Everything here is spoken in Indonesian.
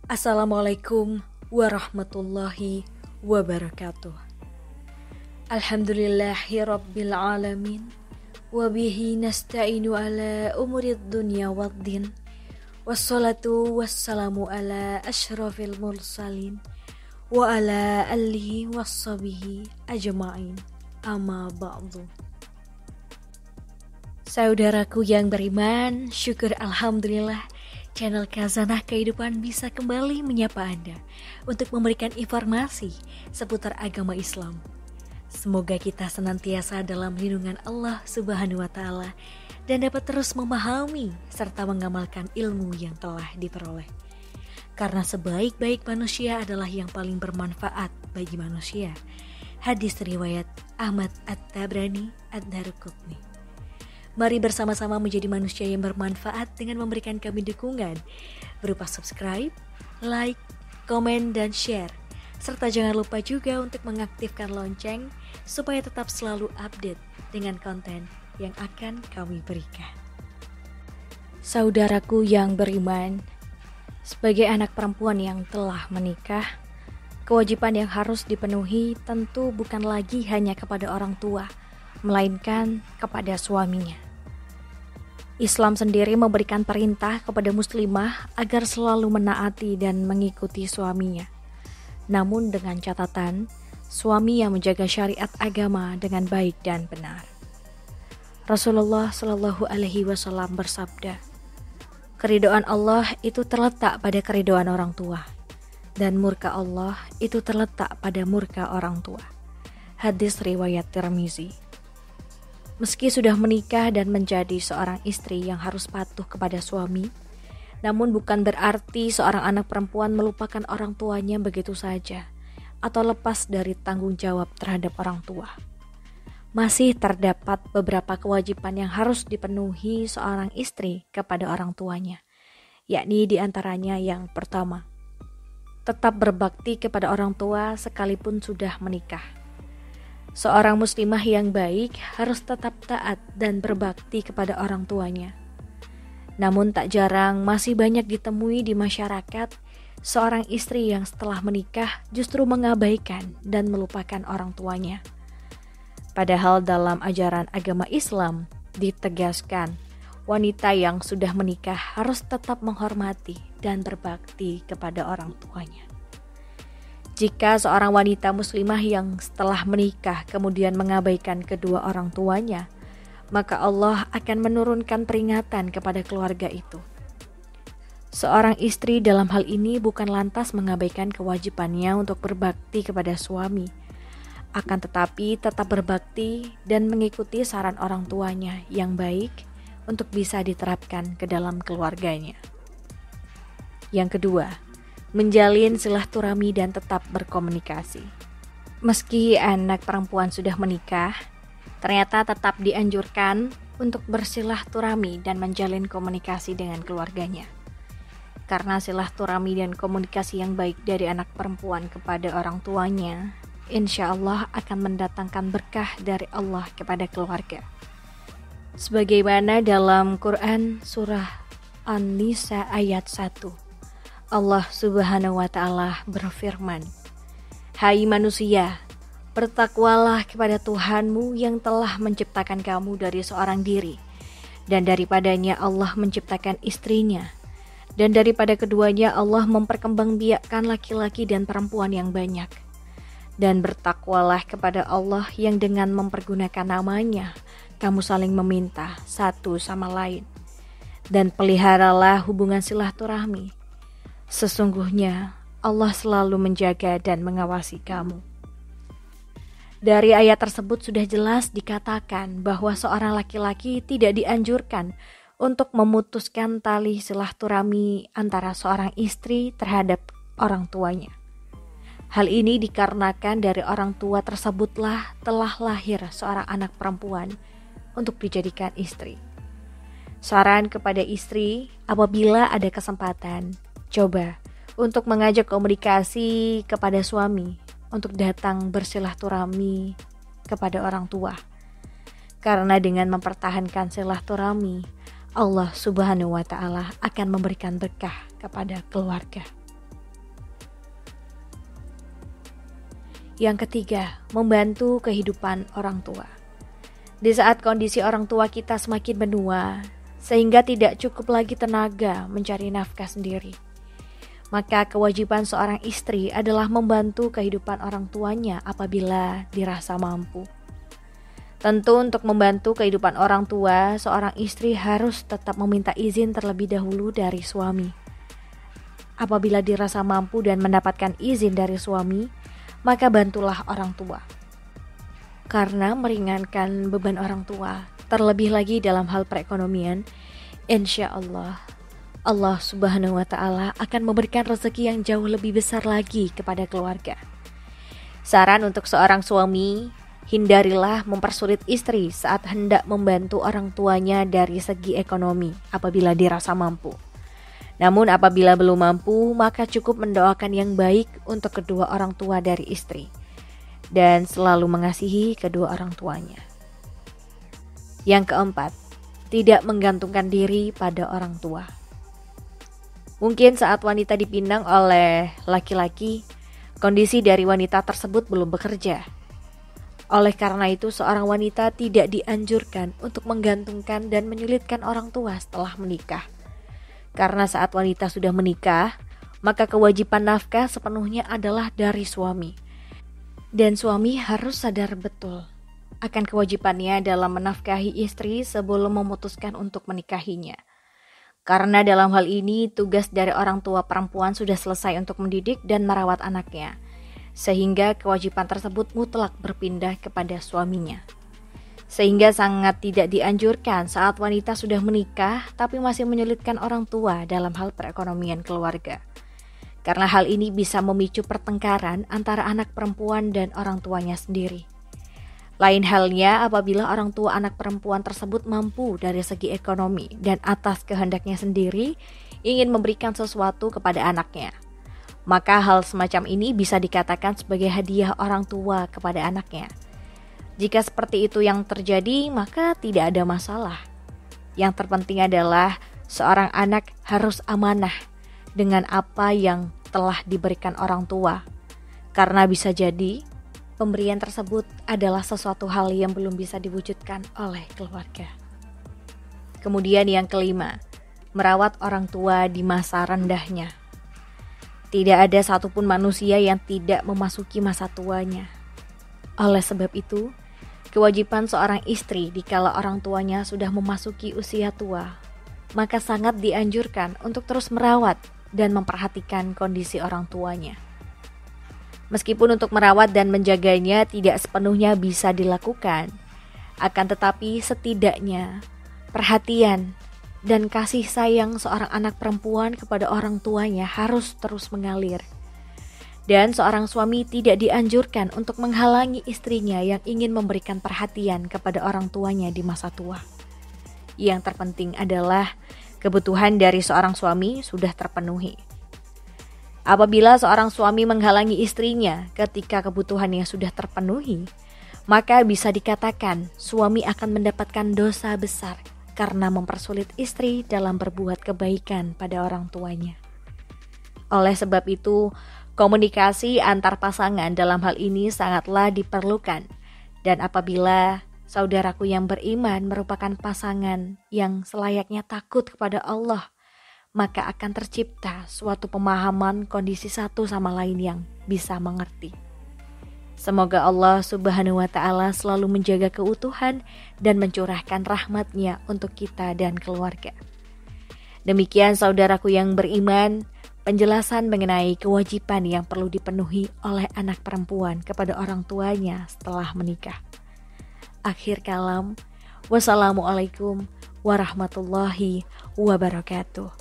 Assalamualaikum warahmatullahi wabarakatuh. Alhamdulillahi rabbil alamin. Wabihi nasta'inu ala umurid dunya waddin. Wassalatu wassalamu ala ashrafil mursalin. Wa ala alihi wassabihi ajma'in. Amma ba'du. Saudaraku yang beriman, syukur alhamdulillah channel Khazanah Kehidupan bisa kembali menyapa Anda untuk memberikan informasi seputar agama Islam. Semoga kita senantiasa dalam lindungan Allah Subhanahu wa Ta'ala dan dapat terus memahami serta mengamalkan ilmu yang telah diperoleh. Karena sebaik-baik manusia adalah yang paling bermanfaat bagi manusia. Hadis riwayat Ahmad At-Tabrani Ad-Daruqutni. Mari bersama-sama menjadi manusia yang bermanfaat dengan memberikan kami dukungan berupa subscribe, like, komen, dan share. Serta jangan lupa juga untuk mengaktifkan lonceng supaya tetap selalu update dengan konten yang akan kami berikan. Saudaraku yang beriman, sebagai anak perempuan yang telah menikah, kewajiban yang harus dipenuhi tentu bukan lagi hanya kepada orang tua, melainkan kepada suaminya. Islam sendiri memberikan perintah kepada muslimah agar selalu menaati dan mengikuti suaminya. Namun dengan catatan, suami yang menjaga syariat agama dengan baik dan benar. Rasulullah Shallallahu Alaihi Wasallam bersabda, keridhaan Allah itu terletak pada keridhaan orang tua, dan murka Allah itu terletak pada murka orang tua. Hadis riwayat Tirmizi. Meski sudah menikah dan menjadi seorang istri yang harus patuh kepada suami, namun bukan berarti seorang anak perempuan melupakan orang tuanya begitu saja atau lepas dari tanggung jawab terhadap orang tua. Masih terdapat beberapa kewajiban yang harus dipenuhi seorang istri kepada orang tuanya, yakni diantaranya yang pertama, tetap berbakti kepada orang tua sekalipun sudah menikah. Seorang muslimah yang baik harus tetap taat dan berbakti kepada orang tuanya. Namun tak jarang masih banyak ditemui di masyarakat seorang istri yang setelah menikah justru mengabaikan dan melupakan orang tuanya. Padahal dalam ajaran agama Islam ditegaskan wanita yang sudah menikah harus tetap menghormati dan berbakti kepada orang tuanya. Jika seorang wanita muslimah yang setelah menikah kemudian mengabaikan kedua orang tuanya, maka Allah akan menurunkan peringatan kepada keluarga itu. Seorang istri dalam hal ini bukan lantas mengabaikan kewajibannya untuk berbakti kepada suami, akan tetapi tetap berbakti dan mengikuti saran orang tuanya yang baik untuk bisa diterapkan ke dalam keluarganya. Yang kedua, menjalin silaturahmi dan tetap berkomunikasi. Meski anak perempuan sudah menikah, ternyata tetap dianjurkan untuk bersilaturahmi dan menjalin komunikasi dengan keluarganya. Karena silaturahmi dan komunikasi yang baik dari anak perempuan kepada orang tuanya, insya Allah akan mendatangkan berkah dari Allah kepada keluarga. Sebagaimana dalam Quran surah An-Nisa ayat 1. Allah Subhanahu wa Ta'ala berfirman, hai manusia, bertakwalah kepada Tuhanmu yang telah menciptakan kamu dari seorang diri, dan daripadanya Allah menciptakan istrinya, dan daripada keduanya Allah memperkembangbiakkan laki-laki dan perempuan yang banyak. Dan bertakwalah kepada Allah yang dengan mempergunakan namanya kamu saling meminta satu sama lain, dan peliharalah hubungan silaturahmi. Sesungguhnya Allah selalu menjaga dan mengawasi kamu. Dari ayat tersebut sudah jelas dikatakan bahwa seorang laki-laki tidak dianjurkan untuk memutuskan tali silaturahmi antara seorang istri terhadap orang tuanya. Hal ini dikarenakan dari orang tua tersebutlah telah lahir seorang anak perempuan untuk dijadikan istri. Saran kepada istri, apabila ada kesempatan, coba untuk mengajak komunikasi kepada suami untuk datang bersilaturahmi kepada orang tua. Karena dengan mempertahankan silaturahmi, Allah Subhanahu wa Ta'ala akan memberikan berkah kepada keluarga. Yang ketiga, membantu kehidupan orang tua. Di saat kondisi orang tua kita semakin menua, sehingga tidak cukup lagi tenaga mencari nafkah sendiri, maka kewajiban seorang istri adalah membantu kehidupan orang tuanya apabila dirasa mampu. Tentu untuk membantu kehidupan orang tua, seorang istri harus tetap meminta izin terlebih dahulu dari suami. Apabila dirasa mampu dan mendapatkan izin dari suami, maka bantulah orang tua. Karena meringankan beban orang tua, terlebih lagi dalam hal perekonomian, insya Allah Subhanahu wa Ta'ala akan memberikan rezeki yang jauh lebih besar lagi kepada keluarga. Saran untuk seorang suami, hindarilah mempersulit istri saat hendak membantu orang tuanya dari segi ekonomi apabila dirasa mampu. Namun apabila belum mampu, maka cukup mendoakan yang baik untuk kedua orang tua dari istri dan selalu mengasihi kedua orang tuanya. Yang keempat, tidak menggantungkan diri pada orang tua. Mungkin saat wanita dipinang oleh laki-laki, kondisi dari wanita tersebut belum bekerja. Oleh karena itu, seorang wanita tidak dianjurkan untuk menggantungkan dan menyulitkan orang tua setelah menikah. Karena saat wanita sudah menikah, maka kewajiban nafkah sepenuhnya adalah dari suami. Dan suami harus sadar betul akan kewajibannya dalam menafkahi istri sebelum memutuskan untuk menikahinya. Karena dalam hal ini tugas dari orang tua perempuan sudah selesai untuk mendidik dan merawat anaknya, sehingga kewajiban tersebut mutlak berpindah kepada suaminya. Sehingga sangat tidak dianjurkan saat wanita sudah menikah tapi masih menyulitkan orang tua dalam hal perekonomian keluarga. Karena hal ini bisa memicu pertengkaran antara anak perempuan dan orang tuanya sendiri. Lain halnya apabila orang tua anak perempuan tersebut mampu dari segi ekonomi dan atas kehendaknya sendiri ingin memberikan sesuatu kepada anaknya. Maka hal semacam ini bisa dikatakan sebagai hadiah orang tua kepada anaknya. Jika seperti itu yang terjadi, maka tidak ada masalah. Yang terpenting adalah seorang anak harus amanah dengan apa yang telah diberikan orang tua. Karena bisa jadi pemberian tersebut adalah sesuatu hal yang belum bisa diwujudkan oleh keluarga. Kemudian yang kelima, merawat orang tua di masa rendahnya. Tidak ada satupun manusia yang tidak memasuki masa tuanya. Oleh sebab itu, kewajiban seorang istri dikala orang tuanya sudah memasuki usia tua, maka sangat dianjurkan untuk terus merawat dan memperhatikan kondisi orang tuanya. Meskipun untuk merawat dan menjaganya tidak sepenuhnya bisa dilakukan, akan tetapi setidaknya perhatian dan kasih sayang seorang anak perempuan kepada orang tuanya harus terus mengalir. Dan seorang suami tidak dianjurkan untuk menghalangi istrinya yang ingin memberikan perhatian kepada orang tuanya di masa tua. Yang terpenting adalah kebutuhan dari seorang suami sudah terpenuhi. Apabila seorang suami menghalangi istrinya ketika kebutuhannya sudah terpenuhi, maka bisa dikatakan suami akan mendapatkan dosa besar karena mempersulit istri dalam berbuat kebaikan pada orang tuanya. Oleh sebab itu, komunikasi antar pasangan dalam hal ini sangatlah diperlukan. Dan apabila saudaraku yang beriman merupakan pasangan yang selayaknya takut kepada Allah, maka akan tercipta suatu pemahaman kondisi satu sama lain yang bisa mengerti. Semoga Allah Subhanahu wa Ta'ala selalu menjaga keutuhan dan mencurahkan rahmat-Nya untuk kita dan keluarga. Demikian saudaraku yang beriman, penjelasan mengenai kewajiban yang perlu dipenuhi oleh anak perempuan kepada orang tuanya setelah menikah. Akhir kalam, wassalamualaikum warahmatullahi wabarakatuh.